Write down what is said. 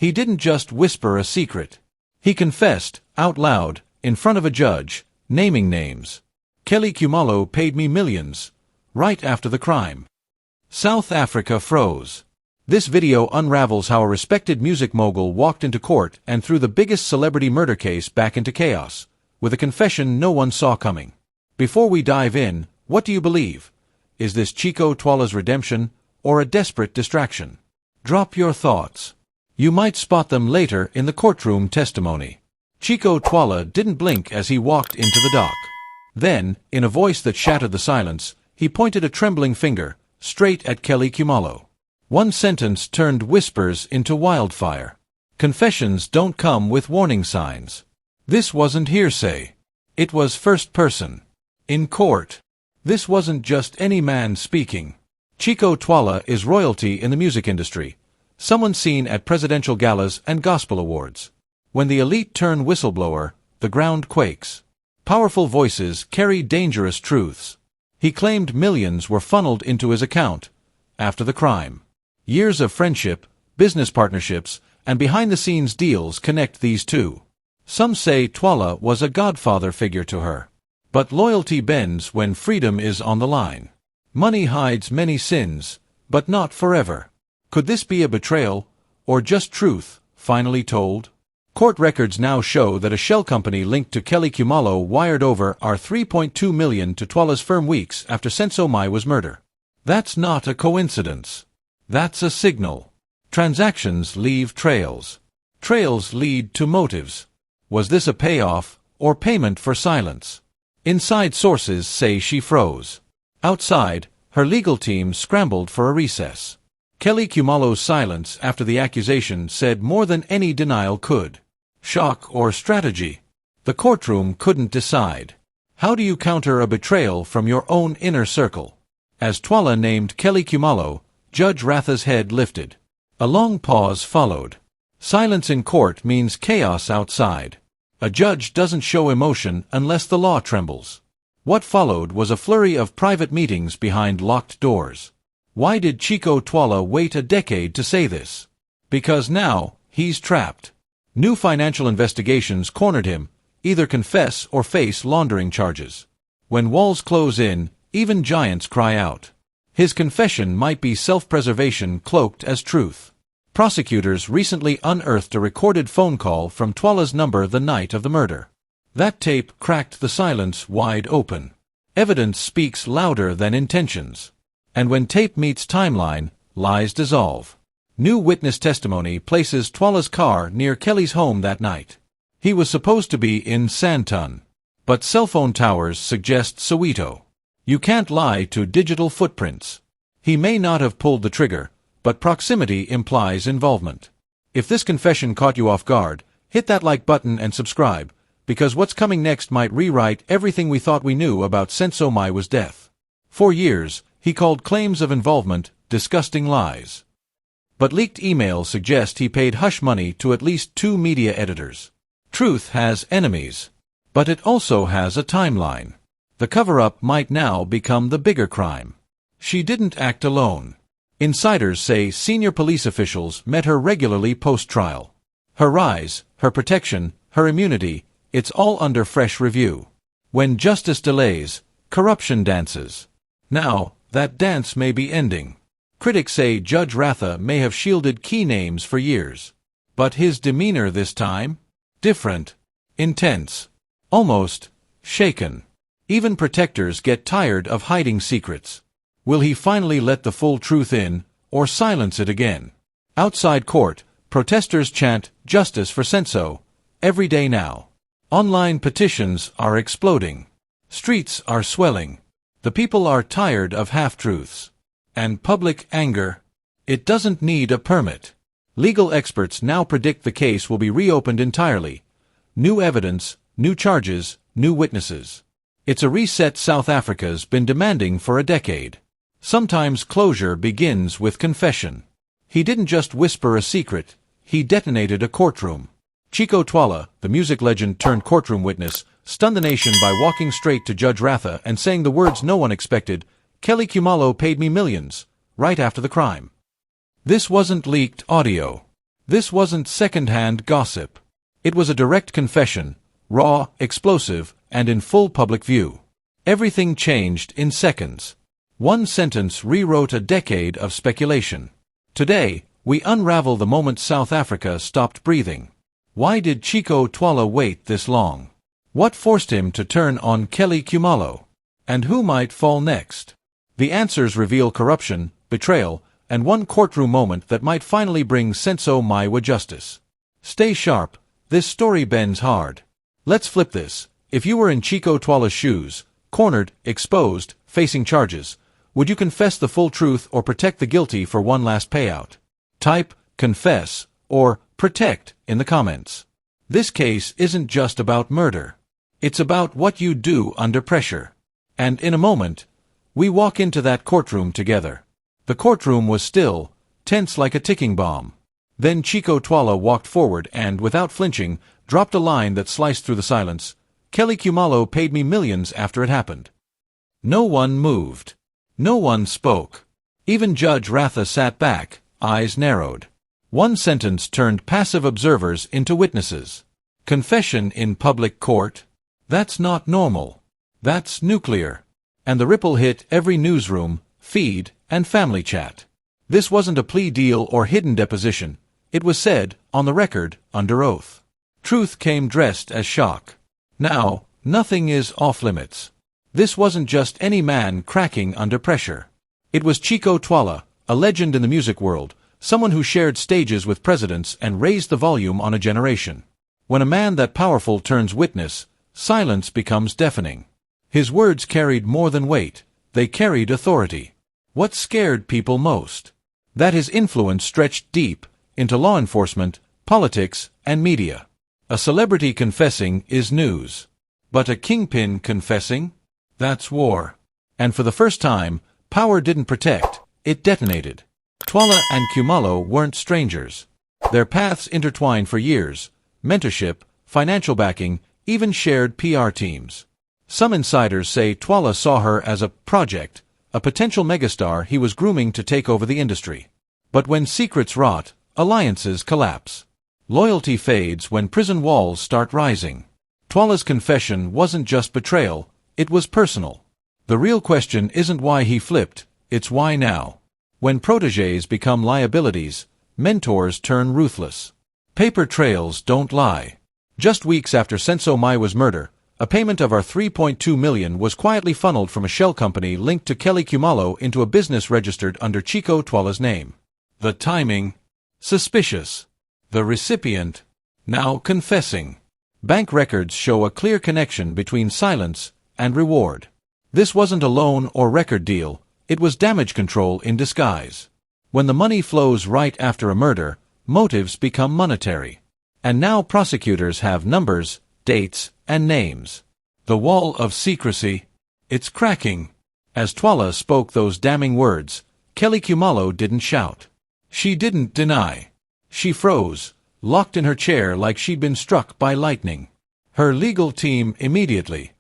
He didn't just whisper a secret. He confessed, out loud, in front of a judge, naming names. Kelly Khumalo paid me millions, right after the crime. South Africa froze. This video unravels how a respected music mogul walked into court and threw the biggest celebrity murder case back into chaos, with a confession no one saw coming. Before we dive in, what do you believe? Is this Chicco Twala's redemption, or a desperate distraction? Drop your thoughts. You might spot them later in the courtroom testimony. Chicco Twala didn't blink as he walked into the dock. Then, in a voice that shattered the silence, he pointed a trembling finger, straight at Kelly Khumalo. One sentence turned whispers into wildfire. Confessions don't come with warning signs. This wasn't hearsay. It was first person. In court. This wasn't just any man speaking. Chicco Twala is royalty in the music industry. Someone seen at presidential galas and gospel awards. When the elite turn whistleblower, the ground quakes. Powerful voices carry dangerous truths. He claimed millions were funneled into his account after the crime. Years of friendship, business partnerships, and behind-the-scenes deals connect these two. Some say Twala was a godfather figure to her. But loyalty bends when freedom is on the line. Money hides many sins, but not forever. Could this be a betrayal, or just truth, finally told? Court records now show that a shell company linked to Kelly Khumalo wired over $3.2 million to Twala's firm weeks after Senzo Meyiwa's murder. That's not a coincidence. That's a signal. Transactions leave trails. Trails lead to motives. Was this a payoff, or payment for silence? Inside sources say she froze. Outside, her legal team scrambled for a recess. Kelly Khumalo's silence after the accusation said more than any denial could. Shock or strategy? The courtroom couldn't decide. How do you counter a betrayal from your own inner circle? As Twala named Kelly Khumalo, Judge Ratha's head lifted. A long pause followed. Silence in court means chaos outside. A judge doesn't show emotion unless the law trembles. What followed was a flurry of private meetings behind locked doors. Why did Chicco Twala wait a decade to say this? Because now, he's trapped. New financial investigations cornered him, either confess or face laundering charges. When walls close in, even giants cry out. His confession might be self-preservation cloaked as truth. Prosecutors recently unearthed a recorded phone call from Twala's number the night of the murder. That tape cracked the silence wide open. Evidence speaks louder than intentions. And when tape meets timeline, lies dissolve. New witness testimony places Twala's car near Kelly's home that night. He was supposed to be in Sandton. But cell phone towers suggest Soweto. You can't lie to digital footprints. He may not have pulled the trigger, but proximity implies involvement. If this confession caught you off guard, hit that like button and subscribe, because what's coming next might rewrite everything we thought we knew about Senzo Meyiwa's death. For years, he called claims of involvement disgusting lies. But leaked emails suggest he paid hush money to at least 2 media editors. Truth has enemies. But it also has a timeline. The cover-up might now become the bigger crime. She didn't act alone. Insiders say senior police officials met her regularly post-trial. Her rise, her protection, her immunity, it's all under fresh review. When justice delays, corruption dances. Now, that dance may be ending. Critics say Judge Ratha may have shielded key names for years. But his demeanor this time? Different. Intense. Almost shaken. Even protectors get tired of hiding secrets. Will he finally let the full truth in, or silence it again? Outside court, protesters chant, "Justice for Senzo," every day now. Online petitions are exploding. Streets are swelling. The people are tired of half-truths. And public anger? It doesn't need a permit. Legal experts now predict the case will be reopened entirely. New evidence, new charges, new witnesses. It's a reset South Africa's been demanding for a decade. Sometimes closure begins with confession. He didn't just whisper a secret, he detonated a courtroom. Chicco Twala, the music legend turned courtroom witness, stunned the nation by walking straight to Judge Ratha and saying the words no one expected, "Kelly Khumalo paid me millions," right after the crime. This wasn't leaked audio. This wasn't second-hand gossip. It was a direct confession, raw, explosive, and in full public view. Everything changed in seconds. One sentence rewrote a decade of speculation. Today, we unravel the moment South Africa stopped breathing. Why did Chicco Twala wait this long? What forced him to turn on Kelly Khumalo? And who might fall next? The answers reveal corruption, betrayal, and one courtroom moment that might finally bring Senzo Meyiwa justice. Stay sharp, this story bends hard. Let's flip this. If you were in Chicco Twala's shoes, cornered, exposed, facing charges, would you confess the full truth or protect the guilty for one last payout? Type confess or protect in the comments. This case isn't just about murder. It's about what you do under pressure. And in a moment, we walk into that courtroom together. The courtroom was still, tense like a ticking bomb. Then Chicco Twala walked forward and, without flinching, dropped a line that sliced through the silence. Kelly Khumalo paid me millions after it happened. No one moved. No one spoke. Even Judge Ratha sat back, eyes narrowed. One sentence turned passive observers into witnesses. Confession in public court? That's not normal. That's nuclear. And the ripple hit every newsroom, feed, and family chat. This wasn't a plea deal or hidden deposition. It was said, on the record, under oath. Truth came dressed as shock. Now, nothing is off-limits. This wasn't just any man cracking under pressure. It was Chicco Twala, a legend in the music world, someone who shared stages with presidents and raised the volume on a generation. When a man that powerful turns witness, silence becomes deafening. His words carried more than weight, they carried authority. What scared people most? That his influence stretched deep into law enforcement, politics, and media. A celebrity confessing is news. But a kingpin confessing? That's war. And for the first time, power didn't protect, it detonated. Twala and Khumalo weren't strangers. Their paths intertwined for years. Mentorship, financial backing, even shared PR teams. Some insiders say Twala saw her as a project, a potential megastar he was grooming to take over the industry. But when secrets rot, alliances collapse. Loyalty fades when prison walls start rising. Twala's confession wasn't just betrayal, it was personal. The real question isn't why he flipped, it's why now. When protégés become liabilities, mentors turn ruthless. Paper trails don't lie. Just weeks after Senzo Meyiwa's murder, a payment of our $3.2 million was quietly funneled from a shell company linked to Kelly Khumalo into a business registered under Chicco Twala's name. The timing? Suspicious. The recipient? Now confessing. Bank records show a clear connection between silence and reward. This wasn't a loan or record deal, it was damage control in disguise. When the money flows right after a murder, motives become monetary. And now prosecutors have numbers, dates, and names. The wall of secrecy, it's cracking. As Twala spoke those damning words, Kelly Khumalo didn't shout. She didn't deny. She froze, locked in her chair like she'd been struck by lightning. Her legal team immediately